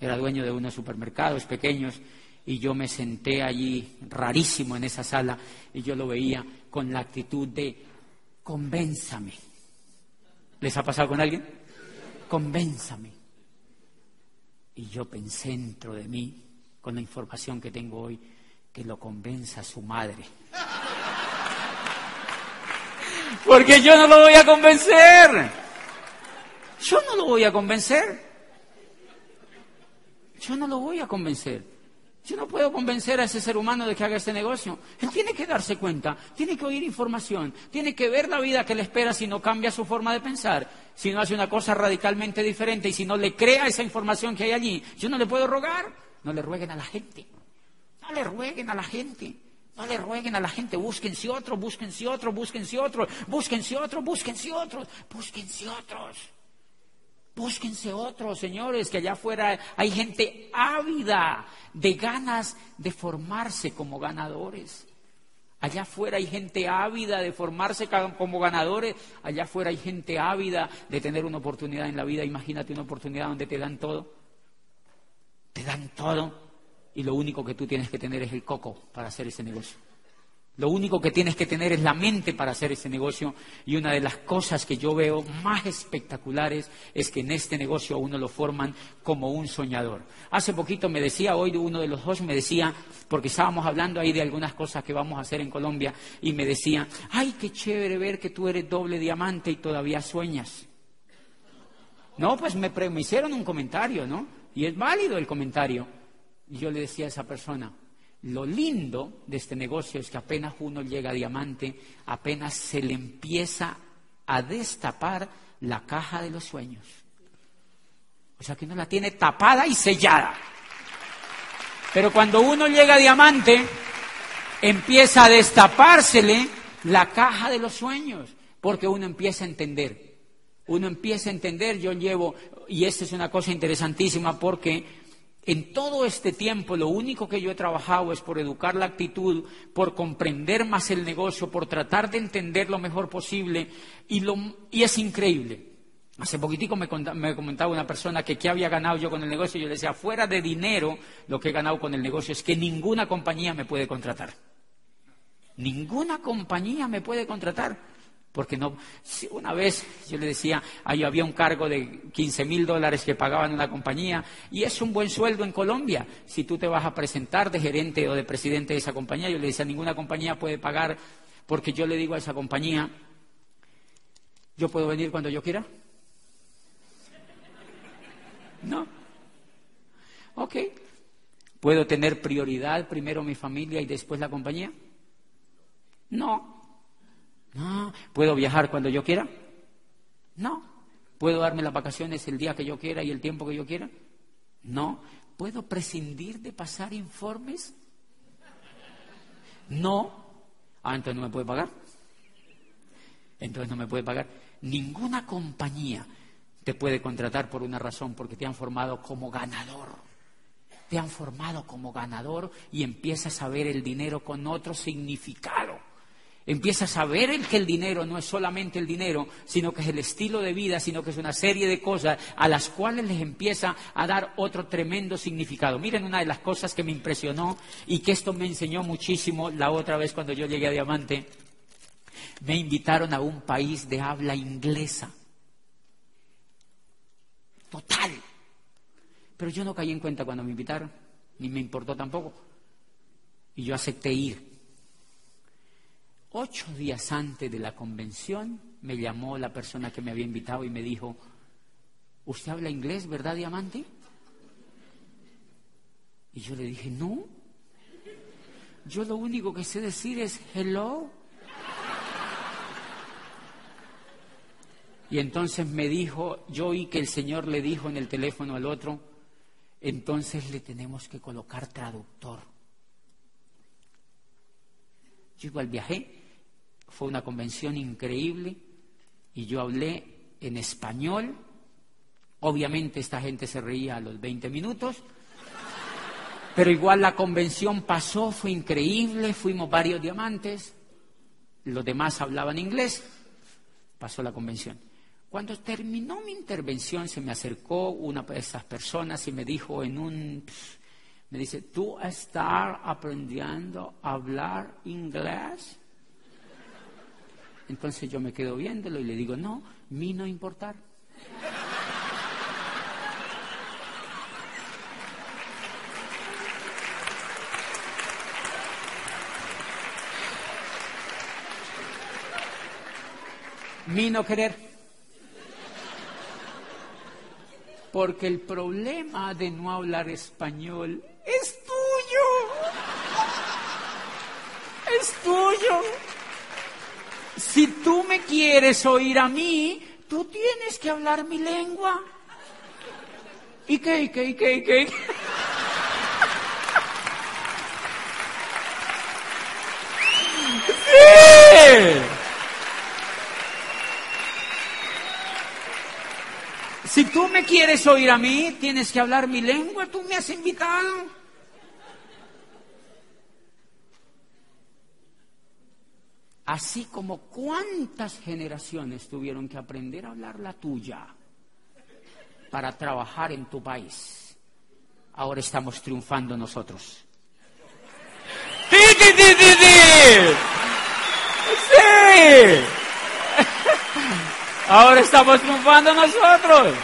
Era dueño de unos supermercados pequeños y yo me senté allí rarísimo en esa sala y yo lo veía con la actitud de convénzame. ¿Les ha pasado con alguien? Convénzame. Y yo pensé dentro de mí, con la información que tengo hoy, que lo convenza a su madre. Porque yo no lo voy a convencer. Yo no lo voy a convencer. Yo no lo voy a convencer. Yo no puedo convencer a ese ser humano de que haga este negocio. Él tiene que darse cuenta, tiene que oír información, tiene que ver la vida que le espera si no cambia su forma de pensar, si no hace una cosa radicalmente diferente y si no le crea esa información que hay allí. Yo no le puedo rogar. No le rueguen a la gente. No le rueguen a la gente. No le rueguen a la gente, búsquense otro, búsquense otro, búsquense otro, búsquense otro, búsquense otros, búsquense otros. Búsquense otros, señores, que allá afuera hay gente ávida de ganas de formarse como ganadores. Allá afuera hay gente ávida de formarse como ganadores. Allá afuera hay gente ávida de tener una oportunidad en la vida. Imagínate una oportunidad donde te dan todo. Te dan todo. Y lo único que tú tienes que tener es el coco para hacer ese negocio. Lo único que tienes que tener es la mente para hacer ese negocio, y una de las cosas que yo veo más espectaculares es que en este negocio a uno lo forman como un soñador. Hace poquito me decía, hoy uno de los dos me decía, porque estábamos hablando ahí de algunas cosas que vamos a hacer en Colombia, y me decía, ay, qué chévere ver que tú eres doble diamante y todavía sueñas. No, pues me hicieron un comentario, ¿no? Y es válido el comentario. Y yo le decía a esa persona, lo lindo de este negocio es que apenas uno llega a diamante, apenas se le empieza a destapar la caja de los sueños. O sea que uno la tiene tapada y sellada. Pero cuando uno llega a diamante, empieza a destapársele la caja de los sueños, porque uno empieza a entender. Uno empieza a entender, yo llevo, y esta es una cosa interesantísima, porque en todo este tiempo lo único que yo he trabajado es por educar la actitud, por comprender más el negocio, por tratar de entender lo mejor posible, y es increíble. Hace poquitico me comentaba una persona que qué había ganado yo con el negocio, y yo le decía, fuera de dinero, lo que he ganado con el negocio es que ninguna compañía me puede contratar. Ninguna compañía me puede contratar. Porque no, una vez yo le decía, ahí había un cargo de $15,000 que pagaban una compañía, y es un buen sueldo en Colombia. Si tú te vas a presentar de gerente o de presidente de esa compañía, yo le decía, ninguna compañía puede pagar, porque yo le digo a esa compañía, ¿yo puedo venir cuando yo quiera? No. Ok. ¿Puedo tener prioridad primero mi familia y después la compañía? No. No. ¿Puedo viajar cuando yo quiera? No. ¿Puedo darme las vacaciones el día que yo quiera y el tiempo que yo quiera? No. ¿Puedo prescindir de pasar informes? No. Entonces no me puede pagar. Entonces no me puede pagar. Ninguna compañía te puede contratar por una razón, porque te han formado como ganador. Te han formado como ganador y empiezas a ver el dinero con otro significado. Empiezas a ver que el dinero no es solamente el dinero, sino que es el estilo de vida, sino que es una serie de cosas a las cuales les empieza a dar otro tremendo significado. Miren, una de las cosas que me impresionó y que esto me enseñó muchísimo la otra vez cuando yo llegué a Diamante, me invitaron a un país de habla inglesa. Total. Pero yo no caí en cuenta cuando me invitaron, ni me importó tampoco. Y yo acepté ir. 8 días antes de la convención me llamó la persona que me había invitado y me dijo, ¿usted habla inglés, verdad, Diamante? Y yo le dije, no. Yo lo único que sé decir es hello. Y entonces me dijo, yo oí que el Señor le dijo en el teléfono al otro, entonces le tenemos que colocar traductor. Yo igual viajé. Fue una convención increíble y yo hablé en español. Obviamente esta gente se reía a los 20 minutos, pero igual la convención pasó, fue increíble, fuimos varios diamantes, los demás hablaban inglés, pasó la convención. Cuando terminó mi intervención se me acercó una de esas personas y me dijo me dice, ¿tú estás aprendiendo a hablar inglés? Entonces yo me quedo viéndolo y le digo, no, mí no importar. Mí no querer. Porque el problema de no hablar español es tuyo. Es tuyo. Si tú me quieres oír a mí, tú tienes que hablar mi lengua. ¿Y qué? ¡Sí! Si tú me quieres oír a mí, tienes que hablar mi lengua. Tú me has invitado. Así como cuántas generaciones tuvieron que aprender a hablar la tuya para trabajar en tu país. Ahora estamos triunfando nosotros. ¡Sí! ¡Sí! Ahora estamos triunfando nosotros.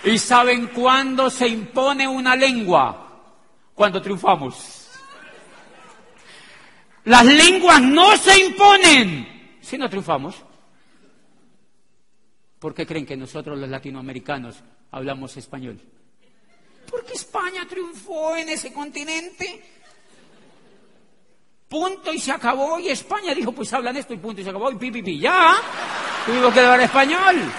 ¿Y saben cuándo se impone una lengua? Cuando triunfamos. Las lenguas no se imponen si no triunfamos. ¿Por qué creen que nosotros los latinoamericanos hablamos español? Porque España triunfó en ese continente. Punto y se acabó. Y España dijo, pues hablan esto y punto y se acabó. Y pi, ya. Tuvimos que hablar español.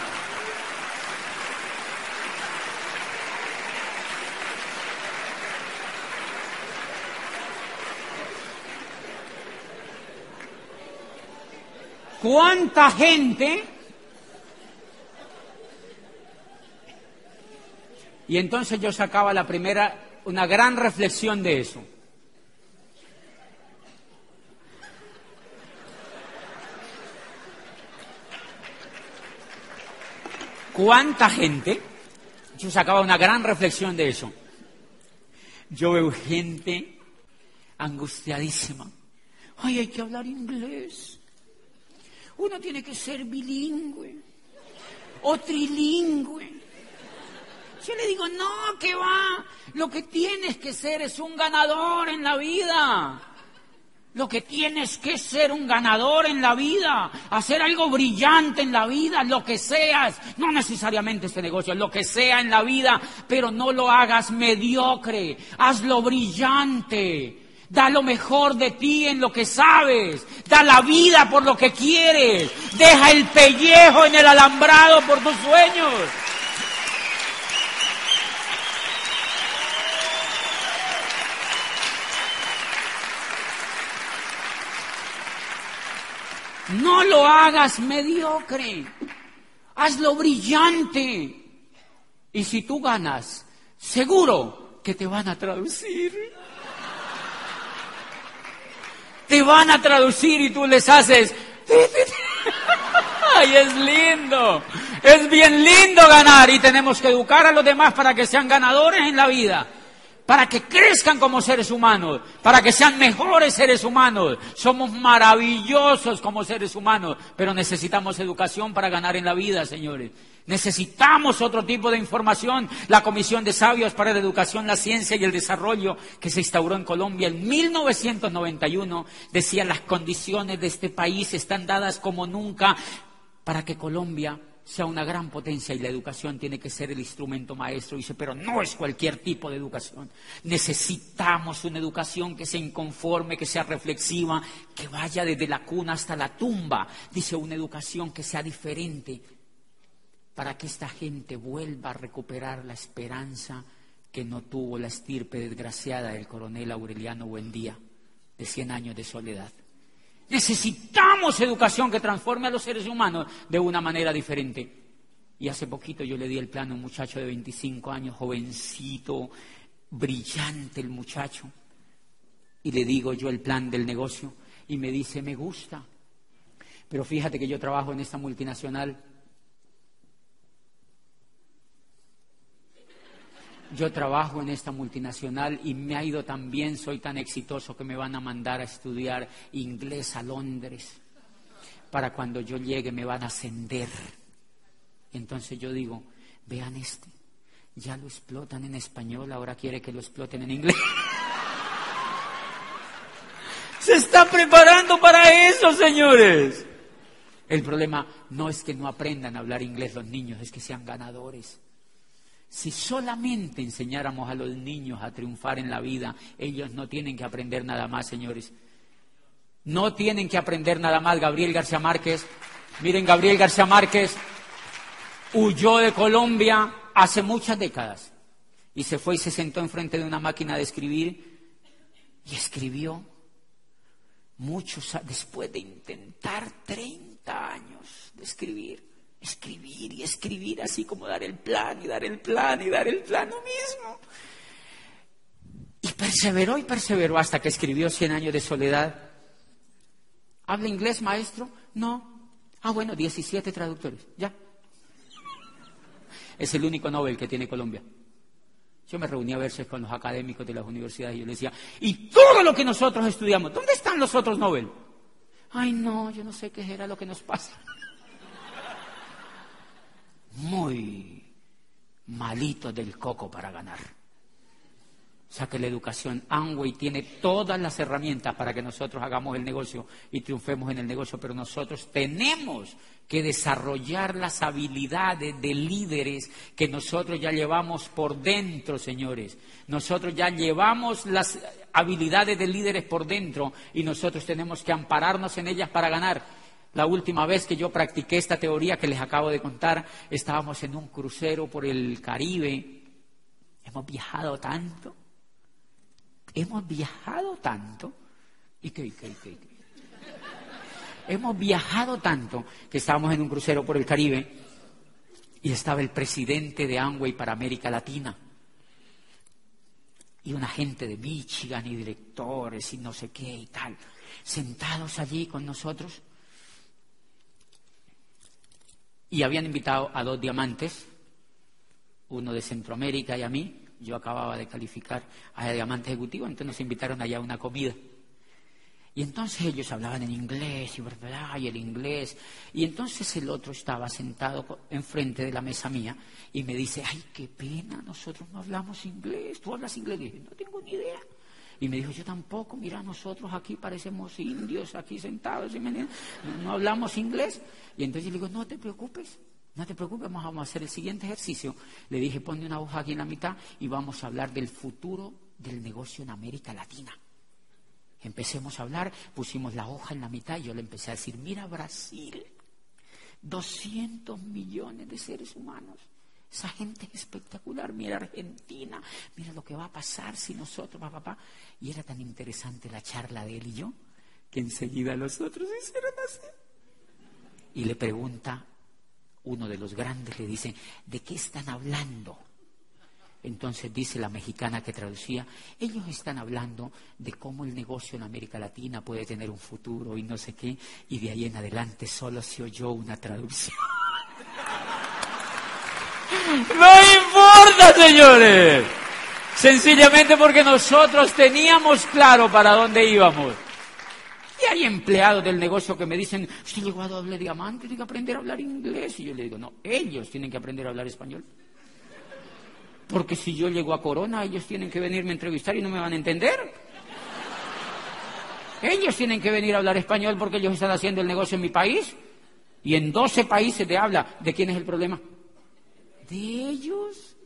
¿Cuánta gente? Y entonces yo sacaba una gran reflexión de eso. ¿Cuánta gente? Yo sacaba una gran reflexión de eso. Yo veo gente angustiadísima. Ay, hay que hablar inglés. Uno tiene que ser bilingüe o trilingüe. Yo le digo, no, que va. Lo que tienes que ser es un ganador en la vida. Lo que tienes que ser un ganador en la vida, hacer algo brillante en la vida, lo que seas, no necesariamente este negocio, lo que sea en la vida, pero no lo hagas mediocre, hazlo brillante. Da lo mejor de ti en lo que sabes. Da la vida por lo que quieres. Deja el pellejo en el alambrado por tus sueños. No lo hagas mediocre. Hazlo brillante. Y si tú ganas, seguro que te van a traducir. Te van a traducir y tú les haces... ¡Ay, es lindo! Es bien lindo ganar y tenemos que educar a los demás para que sean ganadores en la vida. Para que crezcan como seres humanos, para que sean mejores seres humanos. Somos maravillosos como seres humanos, pero necesitamos educación para ganar en la vida, señores. Necesitamos otro tipo de información. La Comisión de Sabios para la Educación, la Ciencia y el Desarrollo, que se instauró en Colombia en 1991, decía: las condiciones de este país están dadas como nunca para que Colombia sea una gran potencia, y la educación tiene que ser el instrumento maestro. Dice, pero no es cualquier tipo de educación. Necesitamos una educación que sea inconforme, que sea reflexiva, que vaya desde la cuna hasta la tumba. Dice, una educación que sea diferente para que esta gente vuelva a recuperar la esperanza que no tuvo la estirpe desgraciada del coronel Aureliano Buendía, de 100 años de soledad. Necesitamos educación que transforme a los seres humanos de una manera diferente. Y hace poquito yo le di el plan a un muchacho de 25 años, jovencito, brillante el muchacho. Y le digo yo el plan del negocio y me dice, me gusta. Pero fíjate que yo trabajo en esta multinacional. Yo trabajo en esta multinacional y me ha ido tan bien, soy tan exitoso que me van a mandar a estudiar inglés a Londres. Para cuando yo llegue me van a ascender. Entonces yo digo, vean ya lo explotan en español, ahora quiere que lo exploten en inglés. Se está preparando para eso, señores. El problema no es que no aprendan a hablar inglés los niños, es que sean ganadores. Si solamente enseñáramos a los niños a triunfar en la vida, ellos no tienen que aprender nada más, señores. No tienen que aprender nada más. Gabriel García Márquez, miren, Gabriel García Márquez huyó de Colombia hace muchas décadas y se fue y se sentó enfrente de una máquina de escribir y escribió después de intentar 30 años de escribir y escribir, así como dar el plan y dar el plan y dar el plan, lo mismo. Y perseveró hasta que escribió 100 años de soledad. ¿Habla inglés, maestro? No. Ah, bueno, 17 traductores, ya. Es el único Nobel que tiene Colombia. Yo me reunía a veces con los académicos de las universidades y yo les decía, y todo lo que nosotros estudiamos, ¿dónde están los otros Nobel? Ay, no, yo no sé qué era lo que nos pasa. Muy malito del coco para ganar. O sea que la educación, Amway tiene todas las herramientas para que nosotros hagamos el negocio y triunfemos en el negocio, pero nosotros tenemos que desarrollar las habilidades de líderes que nosotros ya llevamos por dentro, señores. Nosotros ya llevamos las habilidades de líderes por dentro y nosotros tenemos que ampararnos en ellas para ganar. La última vez que yo practiqué esta teoría que les acabo de contar, estábamos en un crucero por el Caribe. Hemos viajado tanto. Hemos viajado tanto que estábamos en un crucero por el Caribe y estaba el presidente de Amway para América Latina y una gente de Michigan y directores y no sé qué y tal, sentados allí con nosotros y habían invitado a 2 diamantes, uno de Centroamérica y a mí. Yo acababa de calificar a diamante ejecutivo, entonces nos invitaron allá a una comida. Y entonces ellos hablaban en inglés, y el inglés. Y entonces el otro estaba sentado enfrente de la mesa mía y me dice, ay, qué pena, nosotros no hablamos inglés. ¿Tú hablas inglés? Y dije, no tengo ni idea. Y me dijo, yo tampoco, mira, nosotros aquí parecemos indios, aquí sentados, no hablamos inglés. Y entonces yo le digo, no te preocupes, vamos a hacer el siguiente ejercicio. Le dije, ponme una hoja aquí en la mitad y vamos a hablar del futuro del negocio en América Latina. Empecemos a hablar, pusimos la hoja en la mitad y yo le empecé a decir, mira Brasil, 200 millones de seres humanos. Esa gente es espectacular, mira Argentina, mira lo que va a pasar si nosotros, papá. Y era tan interesante la charla de él y yo, que enseguida los otros hicieron así. Y le pregunta, uno de los grandes le dice, ¿de qué están hablando? Entonces dice la mexicana que traducía, ellos están hablando de cómo el negocio en América Latina puede tener un futuro y no sé qué, y de ahí en adelante solo se oyó una traducción. No importa, señores, sencillamente porque nosotros teníamos claro para dónde íbamos. Y hay empleados del negocio que me dicen, usted llegó a doble diamante, tiene que aprender a hablar inglés. Y yo le digo, no, ellos tienen que aprender a hablar español. Porque si yo llego a Corona, ellos tienen que venirme a entrevistar y no me van a entender. Ellos tienen que venir a hablar español porque ellos están haciendo el negocio en mi país. Y en 12 países de habla. ¿De quién es el problema? De ellos.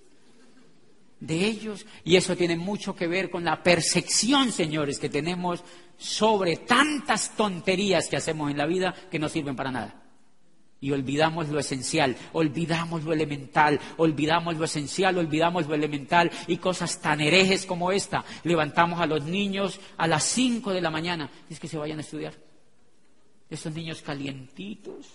De ellos. Y eso tiene mucho que ver con la percepción, señores, que tenemos sobre tantas tonterías que hacemos en la vida que no sirven para nada. Y olvidamos lo esencial, olvidamos lo elemental, olvidamos lo esencial, olvidamos lo elemental y cosas tan herejes como esta. Levantamos a los niños a las 5 de la mañana, es que se vayan a estudiar. Esos niños calientitos,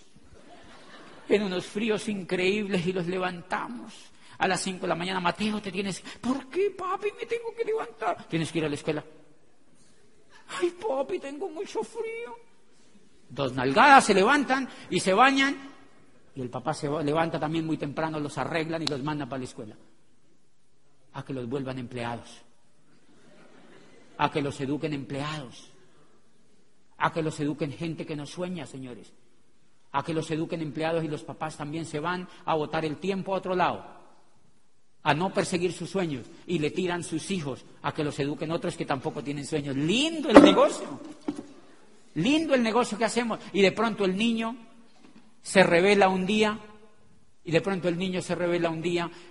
en unos fríos increíbles y los levantamos. A las 5 de la mañana, Mateo, te tienes... ¿Por qué, papi, me tengo que levantar? Tienes que ir a la escuela. Ay, papi, tengo mucho frío. 2 nalgadas, se levantan y se bañan. Y el papá se levanta también muy temprano, los arreglan y los mandan para la escuela. A que los vuelvan empleados. A que los eduquen empleados. A que los eduquen gente que no sueña, señores. A que los eduquen empleados y los papás también se van a botar el tiempo a otro lado. A no perseguir sus sueños y le tiran sus hijos a que los eduquen otros que tampoco tienen sueños. Lindo el negocio. Lindo el negocio que hacemos. Y de pronto el niño se revela un día.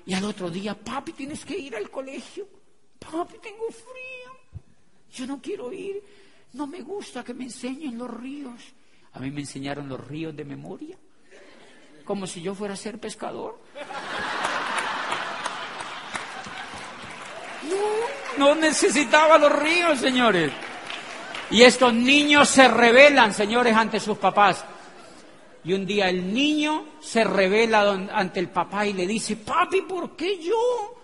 Y al otro día, papi, tienes que ir al colegio. Papi, tengo frío. Yo no quiero ir. No me gusta que me enseñen los ríos. A mí me enseñaron los ríos de memoria. Como si yo fuera a ser pescador. No necesitaba los ríos, señores. Y estos niños se rebelan, señores, ante sus papás. Y un día el niño se revela ante el papá y le dice, papi, ¿por qué yo?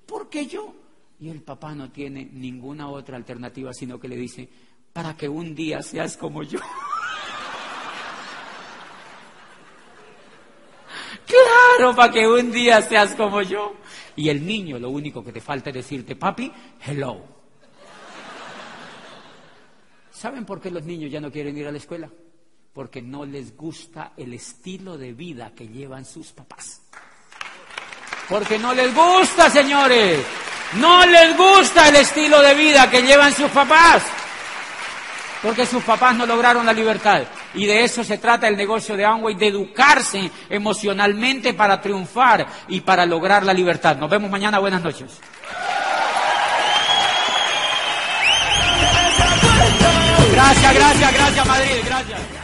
¿Por qué yo? Y el papá no tiene ninguna otra alternativa, sino que le dice, para que un día seas como yo. Claro, para que un día seas como yo. Y el niño lo único que te falta es decirte, papi, hello. ¿Saben por qué los niños ya no quieren ir a la escuela? Porque no les gusta el estilo de vida que llevan sus papás. Porque no les gusta, señores. No les gusta el estilo de vida que llevan sus papás. Porque sus papás no lograron la libertad. Y de eso se trata el negocio de Amway, de educarse emocionalmente para triunfar y para lograr la libertad. Nos vemos mañana. Buenas noches. Gracias, Madrid. Gracias.